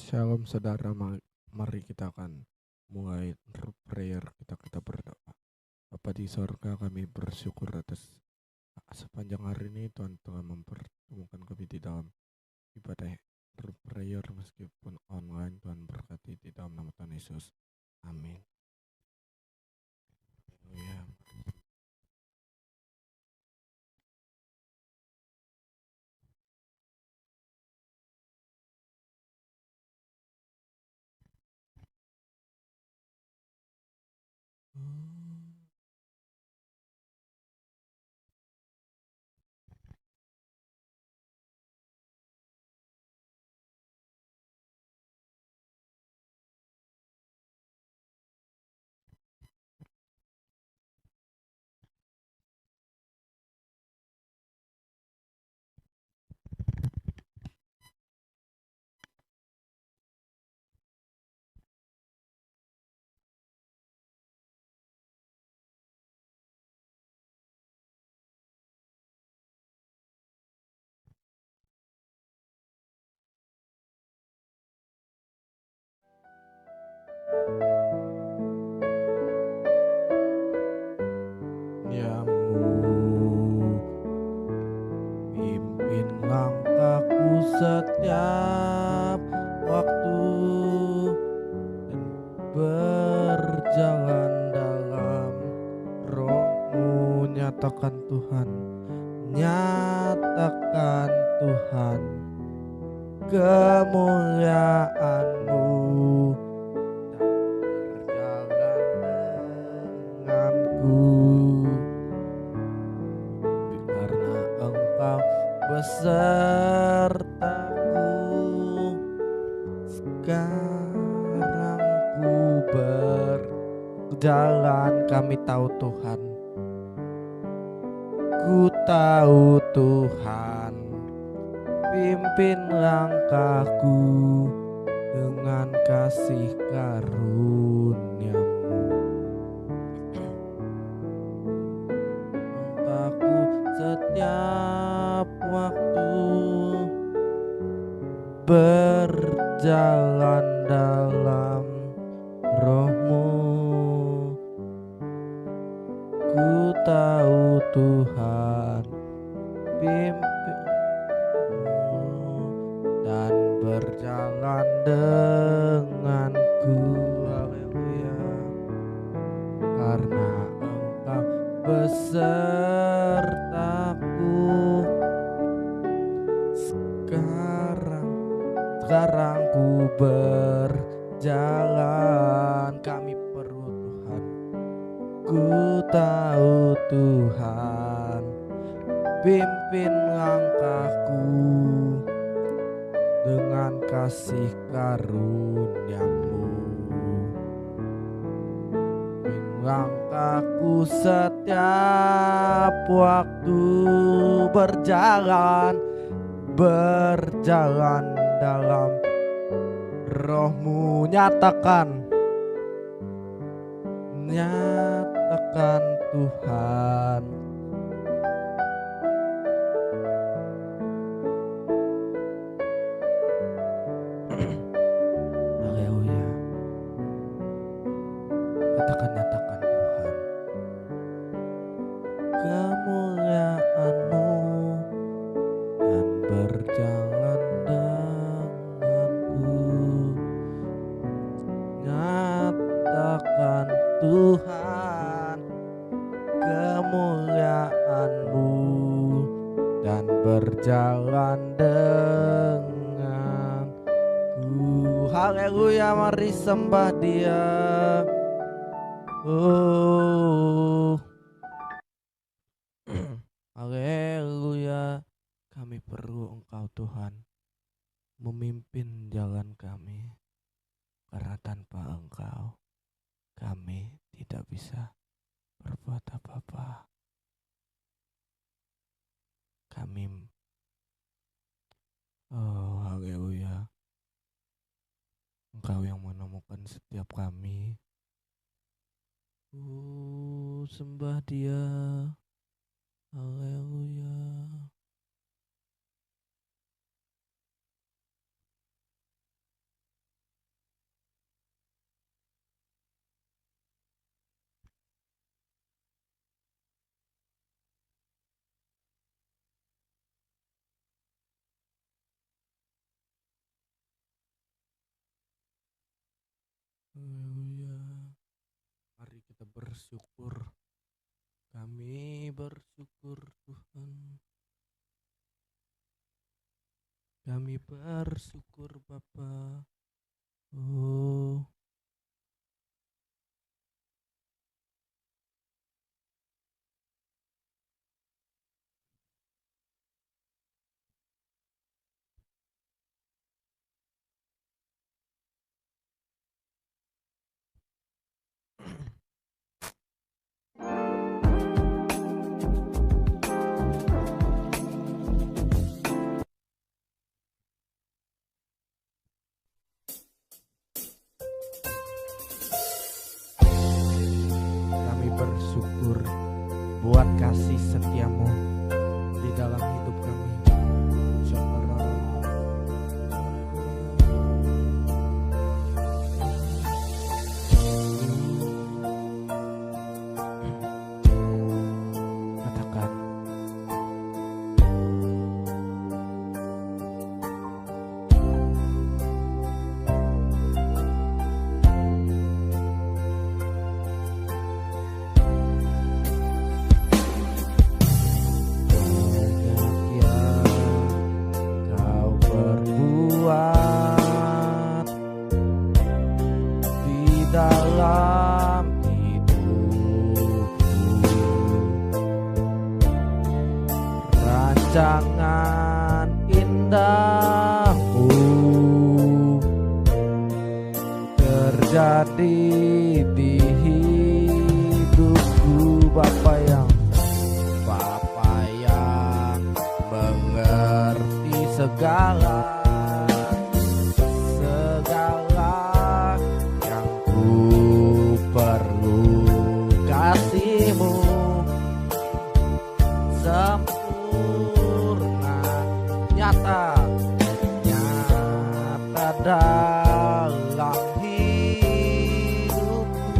Shalom saudara, mari kita akan mulai prayer, kita berdoa. Bapa di sorga, kami bersyukur atas sepanjang hari ini Tuhan telah mempertemukan kami di dalam ibadah prayer meskipun online. Tuhan berkati di dalam nama Tuhan Yesus. Amin. Haleluya. Pimpin langkahku setiap waktu dan berjalan dalam Roh-Mu. Nyatakan Tuhan, nyatakan Tuhan kemuliaan-Mu dan berjalan denganku, karena Engkau besertaku. Sekarang ku berjalan, kami tahu Tuhan, ku tahu Tuhan, pimpin langkahku dengan kasih karunia-Mu. Langkahku setiap waktu berjalan dalam Roh-Mu. Ku tahu Tuhan, pimpin dan berjalan denganku. Haleluya. Karena Engkau besertaku. Sekarang ku berjalan, kami perlu Tuhan. Ku tahu Tuhan, pimpin langkahku dengan kasih karunia-Mu. Pimpin langkahku setiap waktu berjalan dalam Roh-Mu. Nyatakan Tuhan, haleluya. Katakan, nyatakan Tuhan kemuliaan-Mu dan berjalan denganku. Nyatakan Tuhan kemuliaan-Mu dan berjalan denganku. Haleluya, mari sembah Dia. Haleluya. Kami perlu Engkau Tuhan, memimpin jalan kami, karena tanpa Engkau kami tidak bisa berbuat apa-apa. Kami haleluya, Engkau yang menemukan setiap kami. Sembah Dia. Haleluya. Haleluya. Mari kita bersyukur. Kami bersyukur Tuhan. Kami bersyukur Bapa. Oh, kami bersyukur buat kasih setiamu di dalam hidup kami. Syukur. Katakan, banyak yang kau perbuat di dalam hidupku. Rancangan indahmu terjadi di hidupku. Bapa yang mengerti segala yang ku perlu. Kasihmu sempurna, nyata dalam hidupku.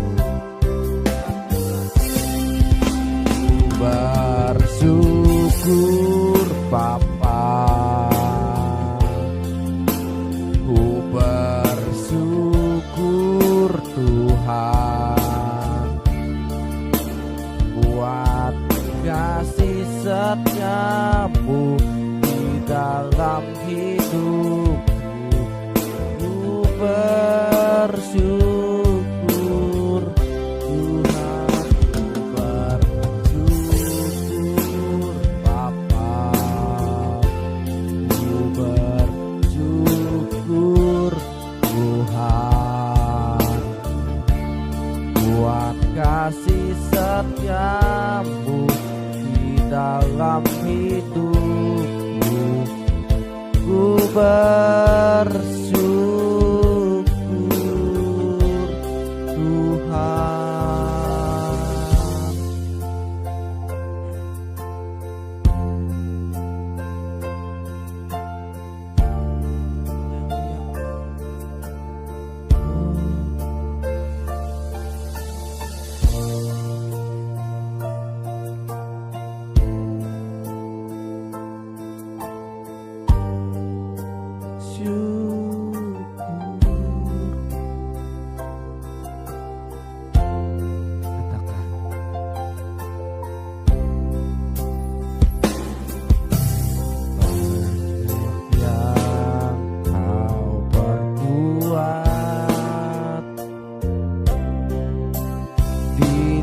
Bersyukur Bapa, ku bersyukur Tuhan buat kasih setiamu di dalam hidupku. Ku bersyukur Tuhan, ku bersyukur Bapa, ku bersyukur Tuhan buat kasih setiamu di dalam hidupku. Ku bersyukur Tuhan.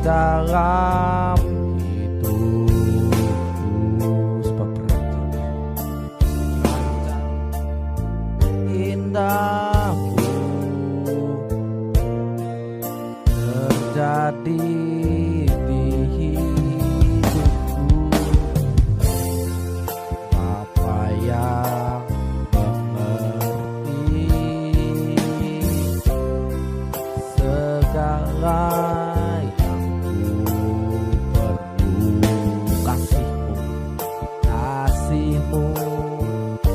Dalam hidupku, sebab rancangan indahmu terjadi di hidupku. Bapa yang mengerti segala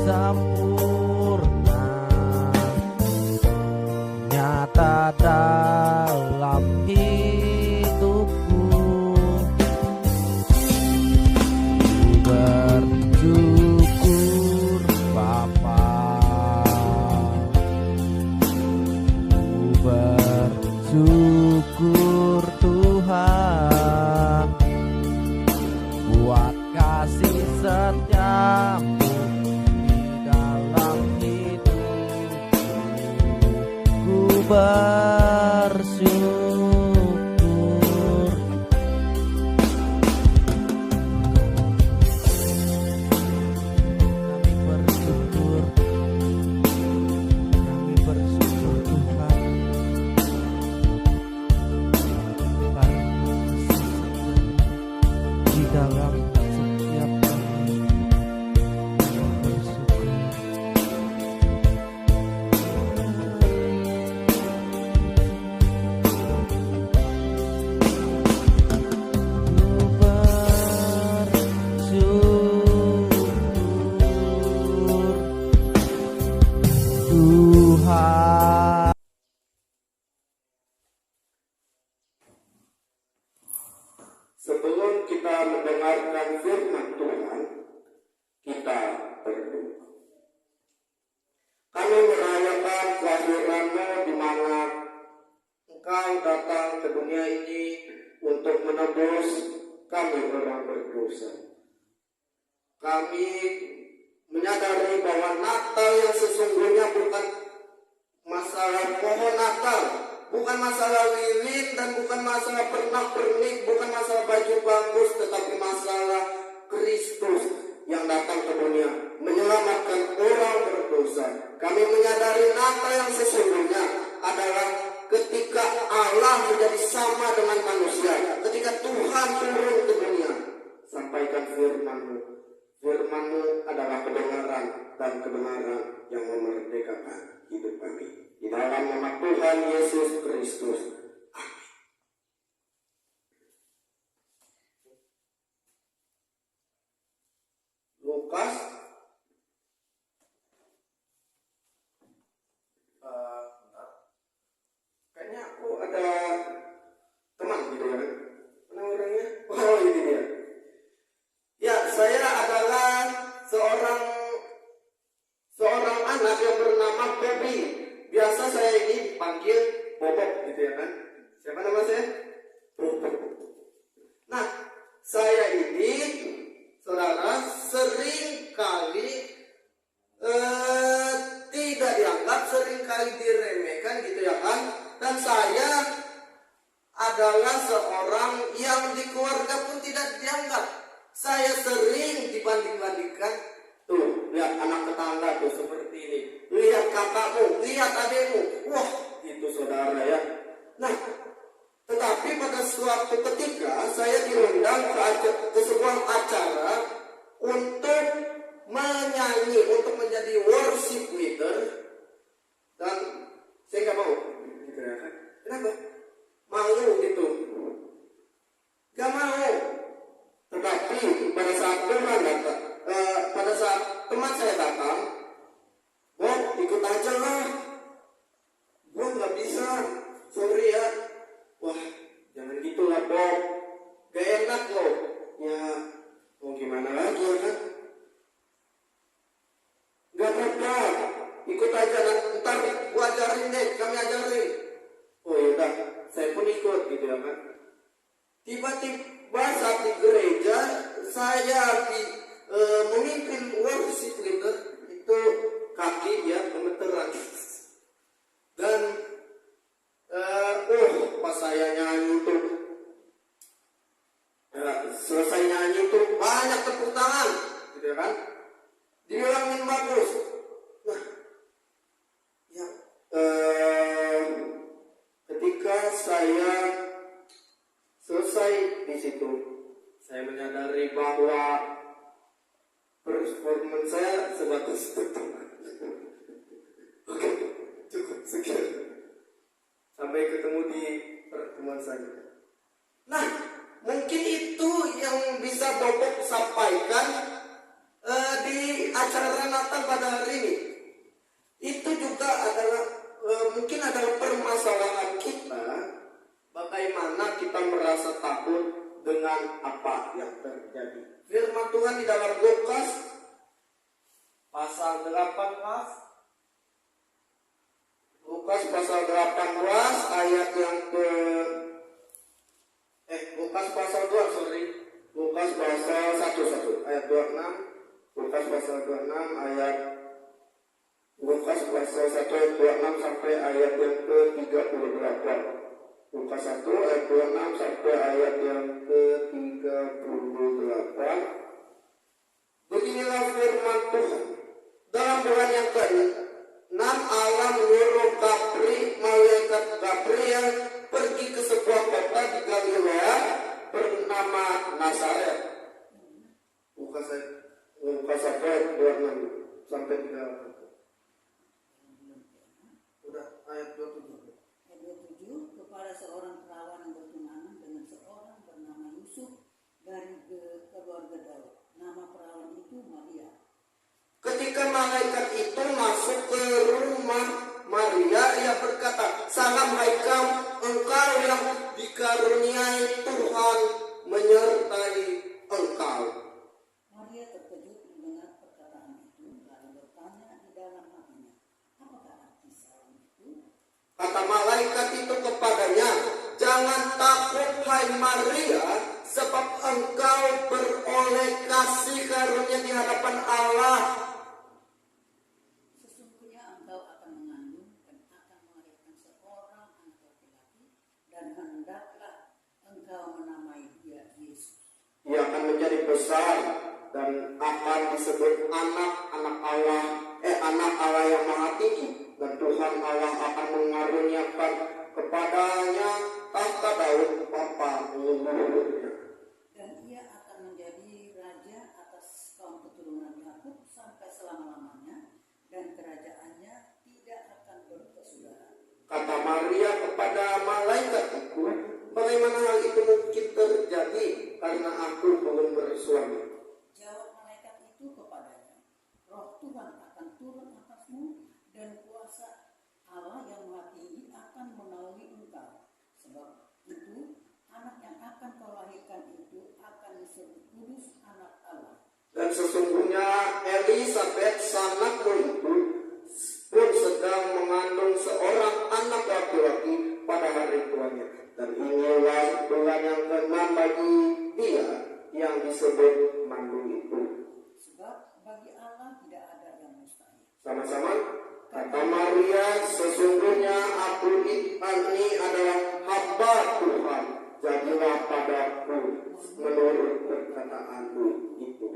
sempurna, bersyukur. Kami bersyukur Tuhan, karena di dalam setiap kami bersyukur. Tuhan. Sebelum kita mendengarkan firman Tuhan, kita berdoa. Kami merayakan kelahiran-Mu di mana Engkau datang ke dunia ini untuk menebus kami orang berdosa. Kami menyadari bahwa Natal yang sesungguhnya bukan masalah pohon Natal, bukan masalah lilin dan bukan masalah pernak-pernik, bukan masalah baju bagus, tetapi masalah Kristus yang datang ke dunia menyelamatkan orang berdosa. Kami menyadari Natal yang sesungguhnya adalah ketika Allah menjadi sama dengan manusia, ketika Tuhan turun ke dunia. Sampaikan firman-Mu. Firman-Mu adalah kebenaran dan kebenaran yang memerdekakan hidup kami. Di dalam nama Tuhan Yesus Kristus. Amin. Lukas kayaknya aku ada teman gitu ya. Mana orangnya? Oh, ini dia. Ya, saya adalah seorang anak yang bernama Bobby. Biasa saya ini dipanggil Bobok gitu ya kan. Siapa nama saya? Bobok. Nah, saya ini, saudara, sering kali tidak dianggap, sering kali diremehkan gitu ya kan. Dan saya adalah seorang yang di keluarga pun tidak dianggap. Saya sering dibanding-bandingkan. Tuh, lihat anak tetangga tuh seperti ini. Lihat kakakmu, lihat adikmu. Wah, itu saudara ya. Nah, tetapi pada suatu ketika saya diundang ke sebuah acara untuk menyanyi, untuk menjadi worship leader. Dan saya nggak mau. Gitu ya kan? Kenapa? Malu gitu. Gak mau. Tetapi pada saat teman saya datang, Bob, ikut aja lah. Gue nggak bisa, sorry ya. Wah, jangan gitulah Bob. Gak enak loh. Ya, mau gimana lagi ya kan? Gak apa-apa, ikut aja. Ntar gue ajarin deh, kami ajarin. Oh yaudah, saya pun ikut gitu ya kan. Tiba-tiba saat di gereja saya memimpin worship leader, itu kaki ya gemeteran. Dan pas saya nyanyi itu selesai nyanyi itu banyak tepuk tangan gitu ya kan, dibilangin bagus. Nah ya, ketika saya selesai di situ, saya menyadari bahwa performance saya sebatas itu. Oke, cukup sekian. Sampai ketemu di pertemuan selanjutnya. Nah, mungkin itu yang bisa Bobok sampaikan di acara Natal pada hari ini. Itu juga adalah mungkin adalah permasalahan kita. Bagaimana kita merasa takut dengan apa yang terjadi. Firman Tuhan di dalam Lukas pasal 18. Lukas pasal 18 ayat yang Lukas pasal 2, sorry. Lukas pasal 1 ayat 26. Lukas pasal 26 ayat Lukas pasal 1 ayat 26 sampai ayat yang ke-38. Lukas 1 ayat 26 sampai ayat yang ke-38. Beginilah firman Tuhan. Dalam bulan yang ke-6 Allah menyuruh malaikat Gabriel pergi ke sebuah kota di Galilea bernama Nazaret. Lukas 1 ayat 26 sampai 38. Udah ayat 27. Ayat 27, kepada seorang perawan yang bertunangan dengan seorang bernama Yusuf dari keluarga Daud. Nama perawan itu Maria. Ketika malaikat itu masuk ke rumah Maria, ia berkata, "Salam hai engkau yang dikaruniai Tuhan menyertai engkau." Maria terkejut mendengar perkataan itu, lalu bertanya di dalam hatinya, apakah arti salam itu? Kata malaikat itu kepadanya, "Jangan takut hai Maria, sebab engkau beroleh kasih karunia di hadapan Allah. Sesungguhnya engkau akan mengandung dan akan melahirkan seorang anak laki-laki, dan hendaklah engkau menamai dia Yesus. Ia akan menjadi besar dan akan disebut anak Allah yang Maha Tinggi, dan Tuhan Allah akan mengaruniakan kepadanya tahta Daud bapa leluhurnya. Dan ia akan menjadi raja atas kaum keturunan Yakub sampai selama-lamanya, dan kerajaannya tidak akan berkesudahan." Kata Maria kepada malaikat itu, "Bagaimana hal itu mungkin terjadi karena aku belum bersuami?" Jawab malaikat itu kepadanya, "Roh Tuhan akan turun atasmu, dan kuasa Allah yang Maha Tinggi akan menaungi engkau. Sebab itu, anak yang akan kau lahirkan itu akan disebut kudus anak Allah. Dan sesungguhnya Elisabet sanakmu itu pun sedang mengandung seorang anak laki-laki pada hari tuanya. Dan inilah bulan yang ke-6 bagi dia yang disebut mandu itu." Sebab bagi Allah tidak ada yang mustahil." Sama-sama. Kata Maria, "Sesungguhnya aku ini adalah hamba Tuhan. Jadilah padaku menurut perkataanmu itu."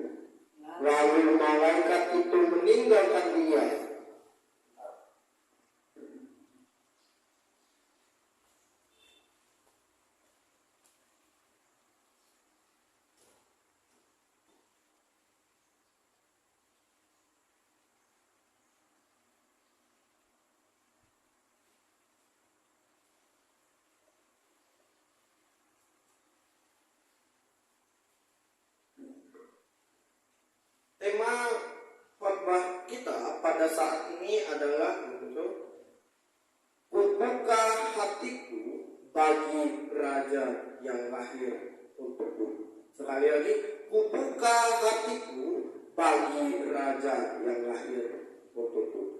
Lalu malaikat itu meninggalkan dia. Tema khotbah kita pada saat ini adalah "Kubuka hatiku bagi raja yang lahir untukku." Sekali lagi, "Kubuka hatiku bagi raja yang lahir untukku."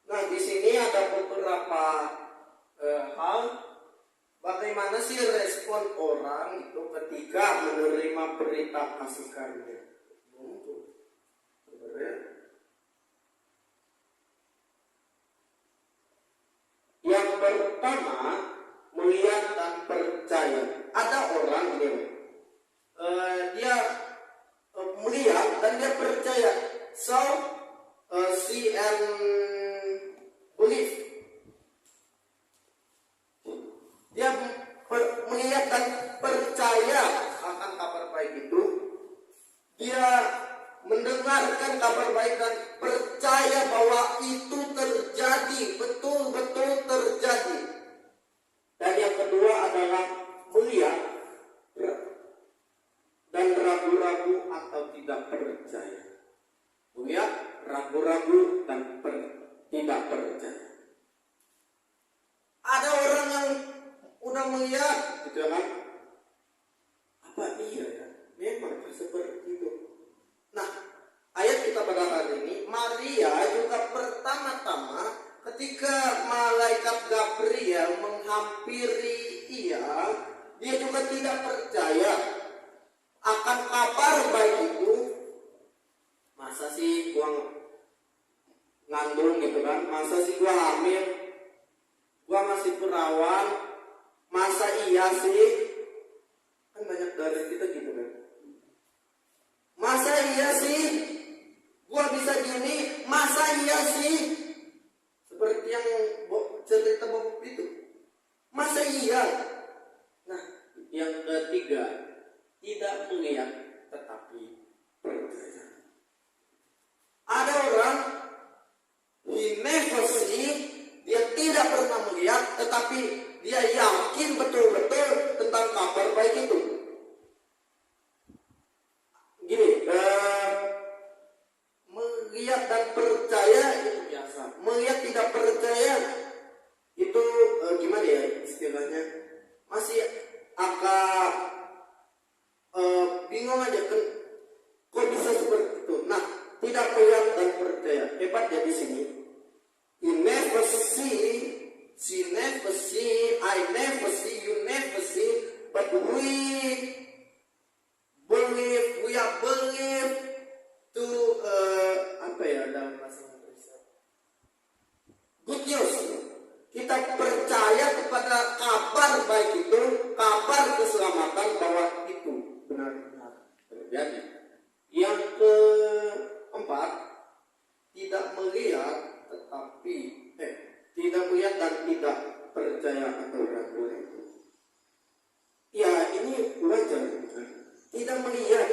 Nah, di sini ada beberapa hal. Bagaimana sih respon orang itu ketika menerima berita kasih karunia? Sebenarnya yang pertama, melihat dan percaya. Ada orang ini, dia melihat dan dia percaya. So, see and believe. Dia melihat dan percaya akan kabar baik itu. Dia mendengarkan kabar baik dan percaya bahwa itu terjadi, betul-betul terjadi. Dan yang kedua adalah melihat dan ragu-ragu atau tidak percaya. Melihat, ragu-ragu dan tidak percaya. Ada orang yang udah melihat, gitu kan? Apa iya ya? Memang seperti itu. Nah, ayat kita pada hari ini, Maria juga pertama-tama ketika malaikat Gabriel menghampiri dia juga tidak percaya akan kabar baik itu. Masa sih gua ngandung gitu kan, masa sih gua hamil, gua masih perawan, masa iya sih, kan banyak dari kita gitu kan, masa iya sih gua bisa gini, masa iya sih, seperti yang cerita Bob itu, masa iya. Nah, yang ketiga, tidak melihat tetapi percaya. Ada orang he never see, dia tidak pernah melihat, tetapi dia yakin betul-betul tentang kabar baik itu. Gini, melihat dan percaya itu biasa. Melihat tidak percaya itu gimana ya istilahnya? Masih agak bingung aja kan, kok bisa seperti itu. Nah, tidak melihat dan percaya. Hebatnya di sini. You never see, she never see, I never see, you never see, but we believe, we are believe to apa ya dalam bahasa Indonesia? Good news. Kita percaya kepada kabar baik itu, kabar keselamatan bahwa itu benar-benar terjadi. Yang keempat, tidak melihat tetapi tidak melihat dan tidak percaya atau ragu itu. Ya ini wajar kan? Tidak melihat,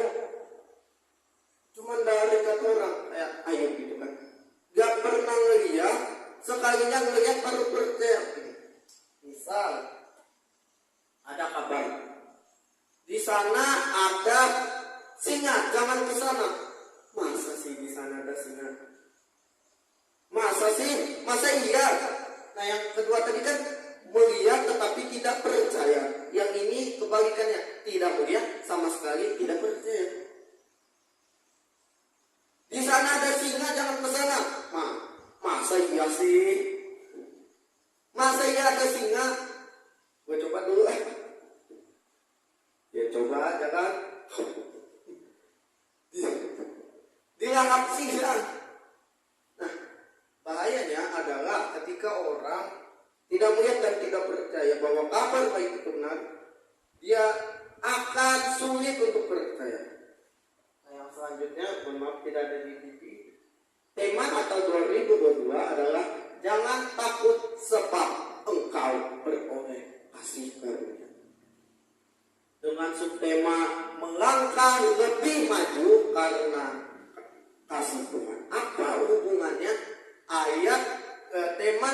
cuman dari kata orang kayak ayat gitu kan. Gak pernah melihat, sekalinya melihat baru percaya. Misal ada kabar di sana ada singa, jangan ke sana. Masa sih di sana ada singa? Masa sih? Masa iya? Nah yang kedua tadi kan melihat tetapi tidak percaya. Yang ini kebalikannya, tidak melihat sama sekali tidak percaya. Di sana ada singa, jangan ke sana. Masa iya sih? Masa iya ada singa? Gue coba dulu. Ya coba aja kan. Dilangkap singa. Nah, bahayanya adalah ketika orang tidak melihat dan tidak percaya bahwa kabar baik itu benar, dia akan sulit untuk percaya. Nah, yang selanjutnya, mohon maaf tidak ada di TV. Tema Natal 2022 adalah jangan takut sebab engkau beroleh kasih karunia. Dengan subtema melangkah lebih maju karena kasih Tuhan. Apa hubungannya ayat tema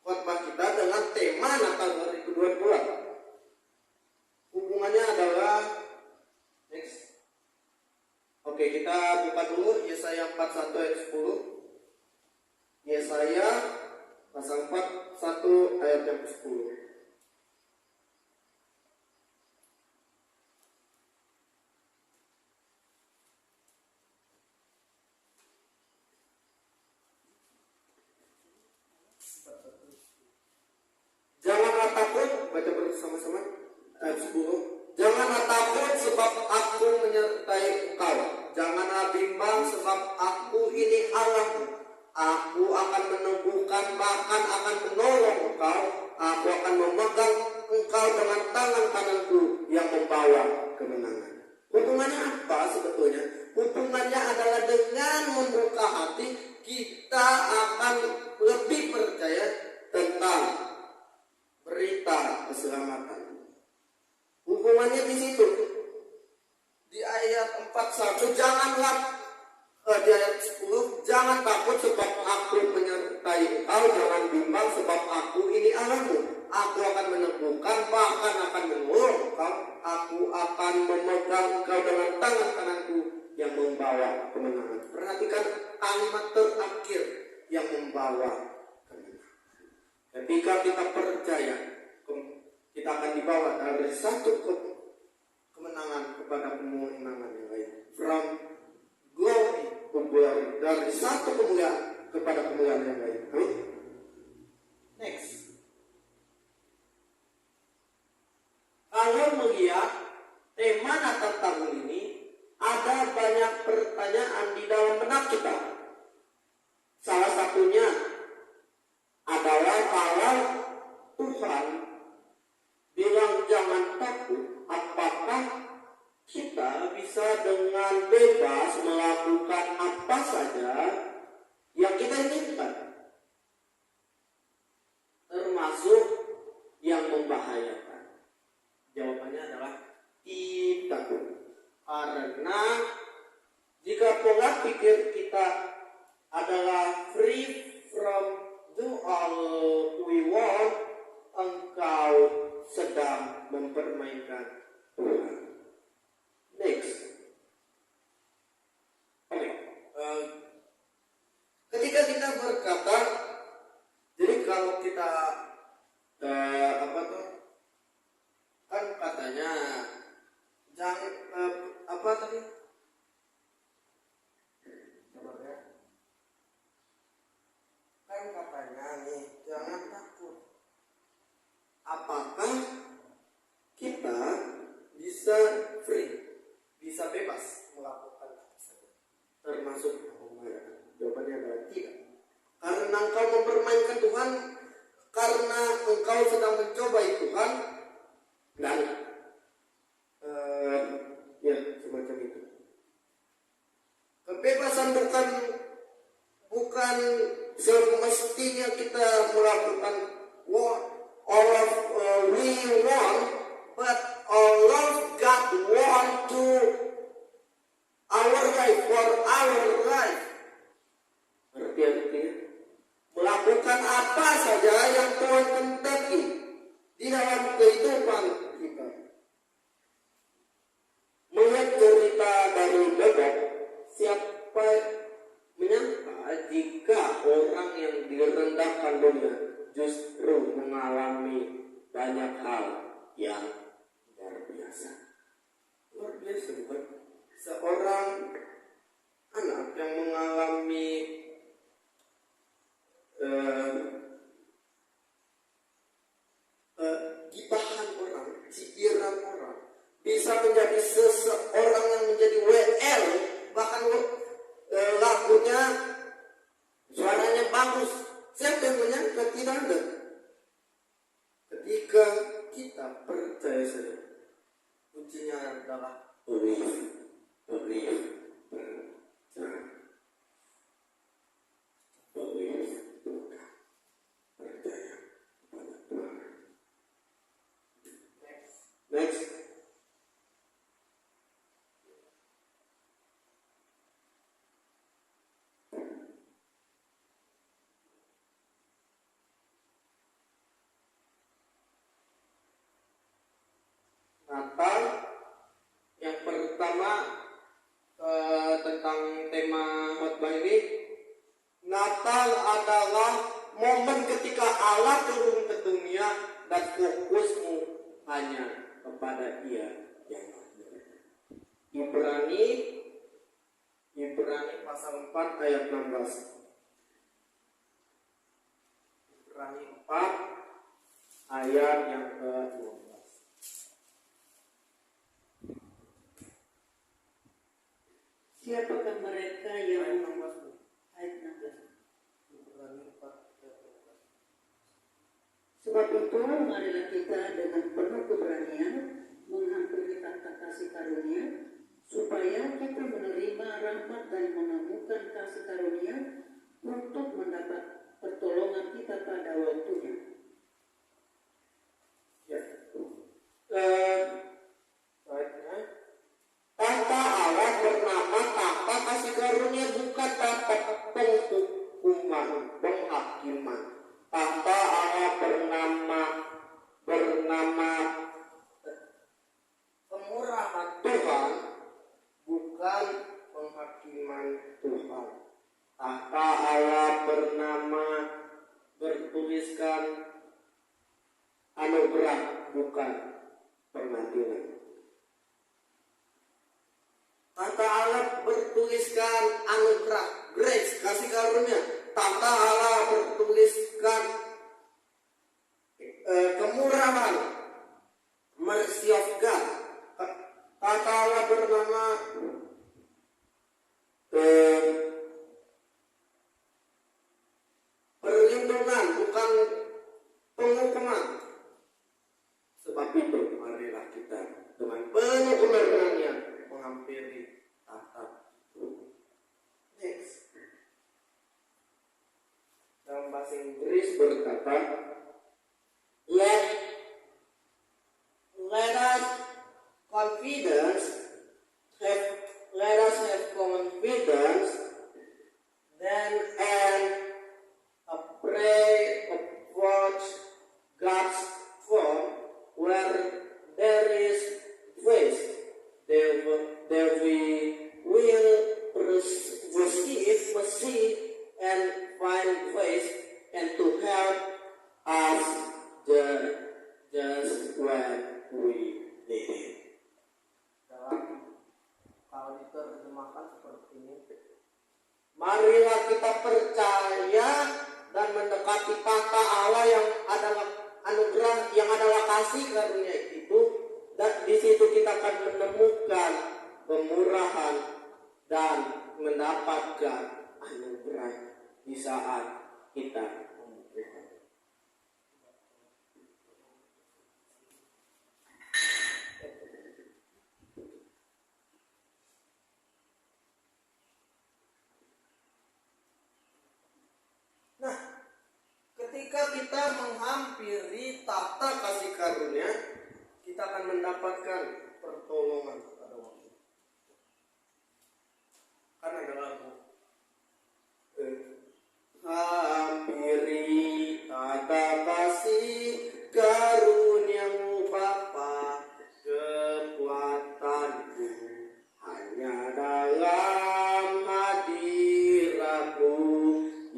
khotbah kita dengan tema Natal 2022? Hubungannya adalah next. Oke, kita buka dulu Yesaya 41 ayat 10. Yesaya pasal 41 ayat yang ke-10. Janganlah takut, baca bersama-sama ayat 10. Janganlah takut sebab aku menyertai engkau. Janganlah bimbang sebab aku ini Allahmu. Aku akan meneguhkan, bahkan akan menolong engkau. Aku akan memegang engkau dengan tangan kananku yang membawa kemenangan. Hubungannya apa sebetulnya? Hubungannya adalah dengan membuka hati, kita akan lebih percaya tentang berita keselamatan. Hubungannya di situ. Di ayat 41, janganlah di ayat 10, jangan takut sebab aku menyertai engkau, jangan bimbang sebab aku ini Allahmu. Aku akan meneguhkan, bahkan akan menolong engkau. Aku akan memegang engkau dengan tangan kananku yang membawa kemenangan. Perhatikan kalimat terakhir, yang membawa kemenangan. Ketika kita percaya, kita akan dibawa dari satu kemenangan kepada kemenangan yang lain. From glory to glory, dari satu kemuliaan kepada kemuliaan yang lain. Next. dengan bebas melakukan apa saja yang kita inginkan, termasuk yang membahayakan? Jawabannya adalah tidak. Karena jika pola pikir kita adalah free from do all we want, engkau sedang mempermainkan Tuhan. Next. Oke. Ketika kita berkata, jadi kalau kita kan katanya jangan apa tadi? Kan katanya nih jangan takut. Apakah kita bisa free, bisa bebas melakukan apa saja, termasuk membahayakan? Jawabannya adalah tidak. Karena engkau mempermainkan Tuhan, karena engkau sedang mencobai Tuhan, dan ya semacam itu. Kebebasan bukan semestinya kita melakukan what all of we want, but all of God want to our life, for our life. Artinya melakukan apa saja yang Tuhan kehendaki di dalam kehidupan kita. Melihat cerita dari Bebek, siapa menyangka jika orang yang direndahkan dunia justru mengalami banyak hal yang luar biasa. Luar biasa bukan? Seorang anak yang mengalami gibahan orang, cibiran orang, bisa menjadi seseorang yang menjadi WL, bahkan lagunya suaranya bagus. Siapa yang menyangka? Tidak ada. Ketika kita percaya saja, kuncinya adalah believe, percaya. Next. Natal yang pertama tentang tema khotbah ini, Natal adalah momen ketika Allah turun ke dunia dan fokusmu hanya kepada Dia yang ada. Ibrani pasal 4 ayat 16. Ibrani 4 ayat yang ke-12. Siapakah mereka yang ayat 16? Sebab itu marilah kita dengan penuh keberanian menghampiri tahta kasih karunia, supaya kita menerima rahmat dan menemukan kasih karunia untuk mendapat pertolongan kita pada waktunya. Ya. Tahta Allah bernama tahta kasih karunia, bukan tahta penghukuman, penghakiman. Tahta Allah bernama kemurahan Tuhan, bukan penghakiman Tuhan. Tahta Allah bertuliskan anugerah, bukan pengadilan. Tahta Allah bertuliskan anugerah, grace, kasih karunia. Tahta Allah bertuliskan kemurahan, mercy of God. Tahta Allah bernama perlindungan, bukan penghukuman. Sebab itu marilah kita dengan penuh keberanian menghampiri berkata, let us let us have confidence then and pray approach God's throne where there is grace. There we will receive mercy and find grace and to help us just when we need it. Kalau diterjemahkan seperti ini, marilah kita percaya dan mendekati tahta Allah yang adalah anugerah, yang adalah kasih karunia itu, dan di situ kita akan menemukan kemurahan dan mendapatkan anugerah di saat kita membutuhkan. Nah, ketika kita menghampiri tahta kasih karunia, kita akan mendapatkan pertolongan pada waktu. Kan ada lagu. Hampiri tahta kasih karuniamu Bapa, kekuatanku hanya dalam hadiratmu,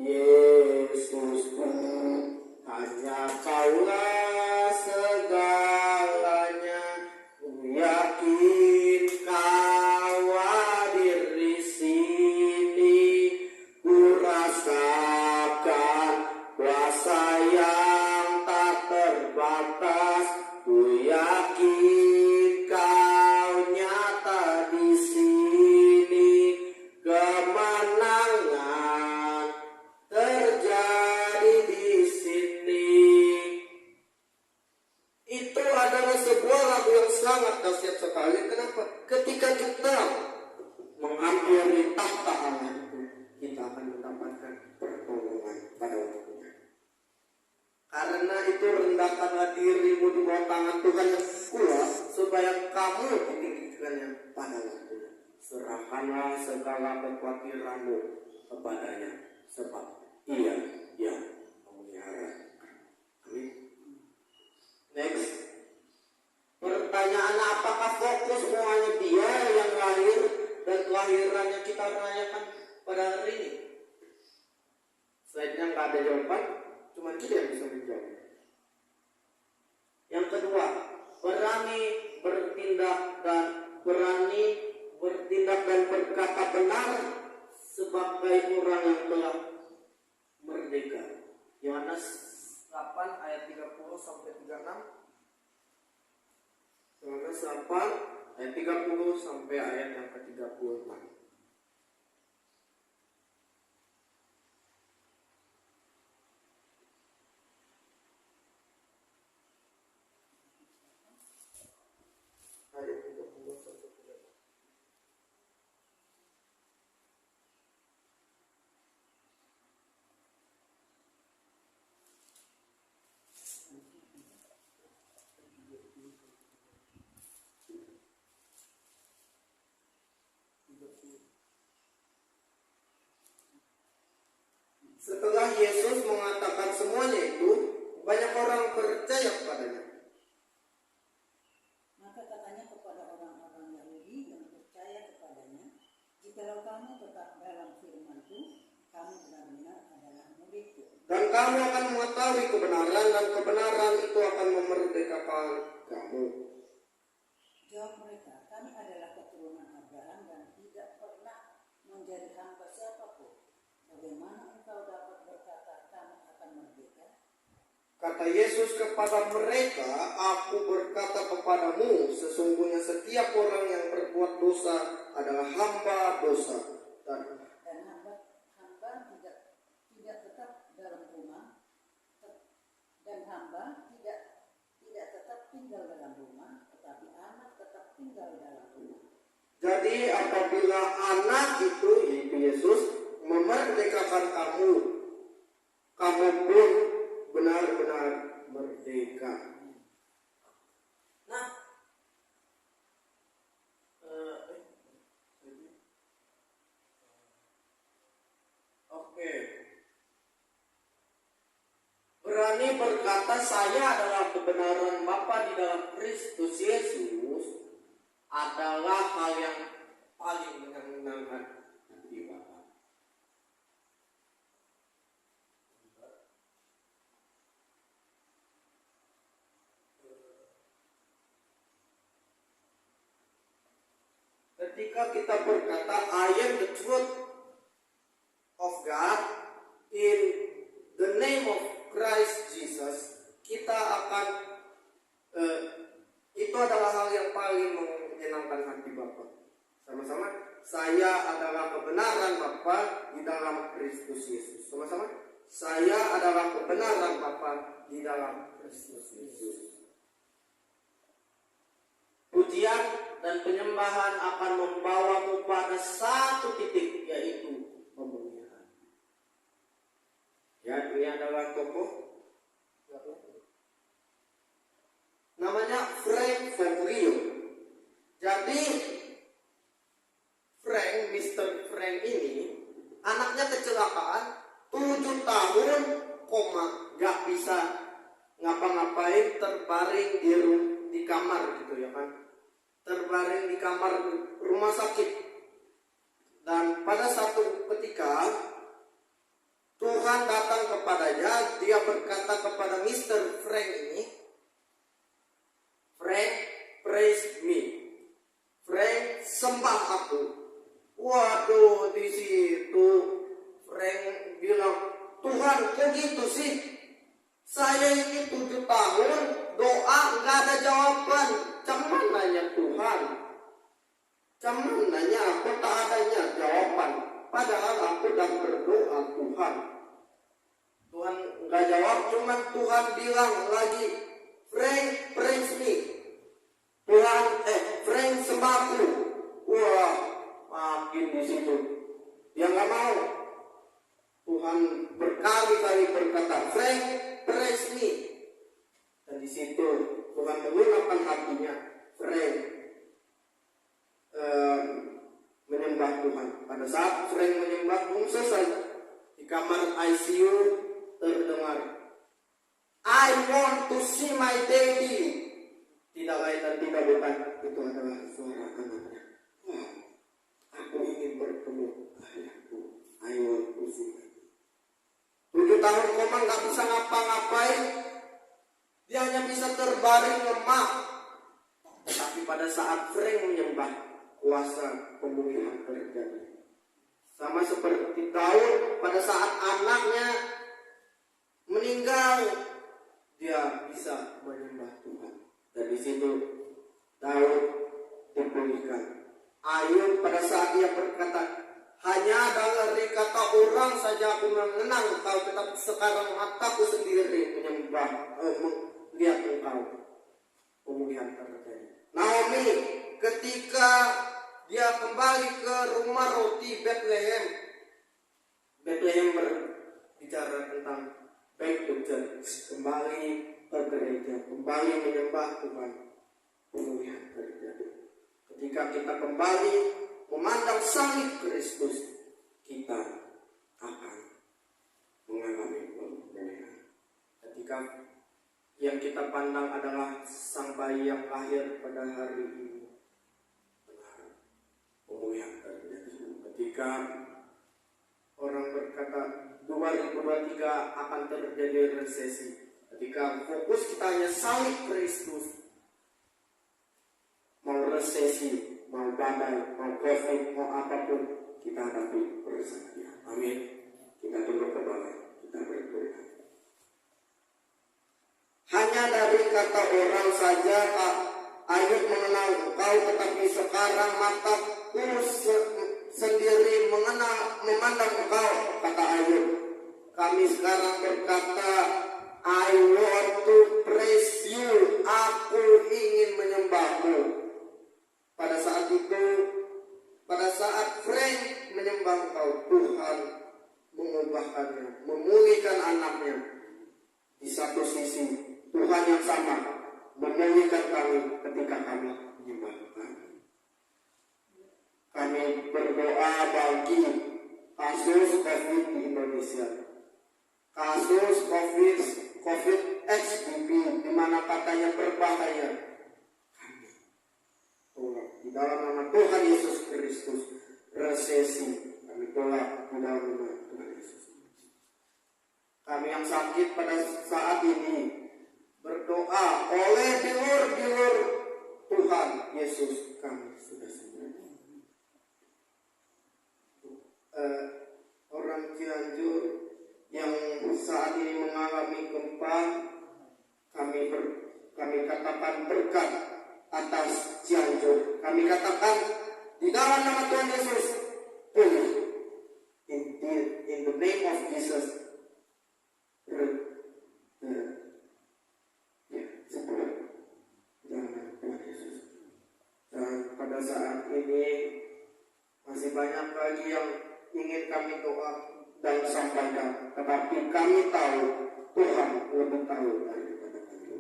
Yesusku, hanya Kaulah segalanya, ku yakin Kau hadir di sini, ku rasakan kuasa yang tak terbatas, ku yakin Kau nyata di sini, kemenangan terjadi di sini. Itu adalah sebuah lagu yang sangat dahsyat sekali. Kenapa? Ketika kita menghampiri tahta Allah itu, kita akan mendapatkan pertolongan pada waktunya. Karena itu rendahkanlah dirimu di bawah tangan Tuhan yang kuat, supaya kamu ditinggikannya pada waktunya. Serahkanlah segala kekhawatiranmu kepadanya, sebab Ia yang memelihara. Amin. Next. Pertanyaannya, apakah fokus semuanya Dia yang lahir dan kelahirannya kita rayakan pada hari ini? Slide-nya nggak ada jawaban, cuma kita yang bisa menjawab. Yang kedua, berani bertindak dan berkata benar sebagai orang yang telah merdeka. Yohanes 8 ayat 30 sampai 36. Yohanes 8 ayat 30 sampai ayat yang ke-36. Ayat 30 sampai 36. Setelah Yesus mengatakan semuanya itu, banyak orang percaya kepadanya. Maka katanya kepada orang-orang Yahudi yang percaya kepadanya, jikalau kamu tetap dalam firman-Ku, kamu benar-benar adalah murid-Ku. Dan kamu akan mengetahui kebenaran, dan kebenaran itu akan memerdekakan kamu. Jawab mereka, kami adalah keturunan Abraham dan tidak pernah menjadi hamba siapapun. Bagaimana engkau dapat berkata kamu akan merdeka? Kata Yesus kepada mereka, aku berkata kepadamu, sesungguhnya setiap orang yang berbuat dosa adalah hamba dosa. Dan hamba tidak tetap dalam rumah, dan hamba tidak tetap tinggal dalam rumah, tetapi anak tetap tinggal dalam rumah. Jadi apabila anak itu, yaitu Yesus, memerdekakan kamu pun benar-benar merdeka. Nah, oke. Berani berkata saya adalah kebenaran Bapa di dalam Kristus Yesus adalah hal yang paling menyenangkan hati Bapa. Ketika kita berkata I am the truth of God in the name of Christ Jesus, kita akan itu adalah hal yang paling menyenangkan hati Bapa. Sama-sama, saya adalah kebenaran Bapa di dalam Kristus Yesus. Sama-sama, saya adalah kebenaran Bapa di dalam Kristus Yesus. Pujian dan penyembahan akan membawamu pada satu titik, yaitu pemulihan. Ya, ini adalah tokoh namanya Frank Fabrio. Jadi Mr. Frank ini anaknya kecelakaan 7 tahun gak bisa ngapa-ngapain, terbaring di kamar gitu ya kan, terbaring di kamar rumah sakit. Dan pada satu ketika Tuhan datang kepadanya, dia berkata kepada Mr. Frank ini, Frank, praise me. Frank, sembah aku. Waduh, di situ Frank bilang, Tuhan, kok gitu sih? Saya ini 7 tahun doa nggak ada jawaban. Cuman nanya Tuhan, cuman nanya aku tak adanya jawaban. Padahal aku dan berdoa Tuhan. Tuhan nggak jawab, cuman Tuhan bilang lagi, Frank, praise me. Tuhan, Frank sembahku. Wah, makin di situ dia nggak mau. Tuhan berkali-kali berkata, Frank, praise me. Dan di situ Tuhan menggunakan hatinya, Frank menyembah Tuhan. Pada saat Frank menyembah, selesai di kamar ICU terdengar, I want to see my daddy. Tidak lain dan tidak bukan, itu adalah suara anaknya. Aku ingin bertemu ayahku. I want to see my daddy. 7 tahun koma gak bisa ngapa-ngapain. Dia hanya bisa terbaring lemah. Tapi pada saat Frank menyembah, kuasa pemulihan terjadi. Sama seperti Daud, pada saat anaknya meninggal, dia bisa menyembah Tuhan. Dan di situ Daud dipulihkan. Ayub pada saat dia berkata, hanya dari kata orang saja aku mengenang engkau, tetapi sekarang mataku sendiri menyembah, melihat engkau. Pemulihan terjadi. Naomi ketika dia kembali ke rumah roti Bethlehem berbicara tentang back to church, kembali ke gereja, kembali menyembah Tuhan. Pemulihan terjadi. Ketika kita kembali memandang salib Kristus, kita akan mengalami pemulihan. Ketika yang kita pandang adalah sang bayi yang lahir pada hari ini, pemulihan terjadi. Ketika orang berkata 2023 akan terjadi resesi, ketika fokus kita hanya salib Kristus, mau resesi, mau badai, mau COVID, mau apapun, kita hadapi bersama. Amin. Kita tunduk kepala, kita berdoa. Hanya dari kata orang saja Ayub mengenal engkau, tetapi sekarang mataku sendiri memandang engkau, kata Ayub. Kami sekarang berkata, I want to praise you. Aku ingin menyembahmu. Pada saat itu, pada saat Frank menyembah engkau, Tuhan mengubahkannya, memulihkan anaknya. Di kondisi Tuhan yang sama memulihkan kami ketika kami dimaafkan. Kami berdoa bagi kasus COVID di Indonesia, kasus COVID XBB di mana katanya berbahaya. Kami tolak di dalam nama Tuhan Yesus Kristus. Resesi kami tolak di dalam nama Tuhan Yesus. Kami yang sakit pada saat ini berdoa oleh bilur-bilur Tuhan Yesus, kami sudah sembuh. Orang Cianjur yang saat ini mengalami gempa, kami katakan berkat atas Cianjur. Kami katakan di dalam nama Tuhan Yesus, pulih. In the name of Jesus. Dan pada saat ini masih banyak lagi yang ingin kami doa dan sampaikan, tetapi kami tahu Tuhan lebih tahu daripada kami.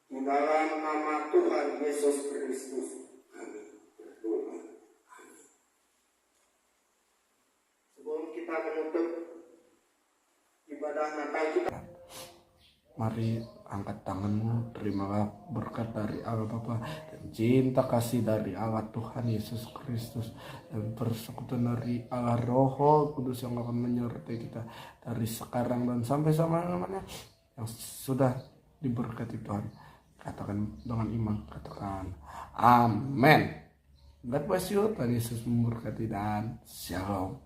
Di dalam nama Tuhan Yesus Kristus kami berdoa. Amin. Sebelum kita menutup ibadah Natal kita, mari angkat tanganmu, terimalah berkat dari Allah Bapa dan cinta kasih dari Allah Tuhan Yesus Kristus dan persekutuan dari Allah Roh Kudus yang akan menyertai kita dari sekarang dan sampai selama-lamanya, yang sudah diberkati Tuhan. Katakan dengan iman, katakan amin. God bless you, Tuhan Yesus memberkati dan shalom.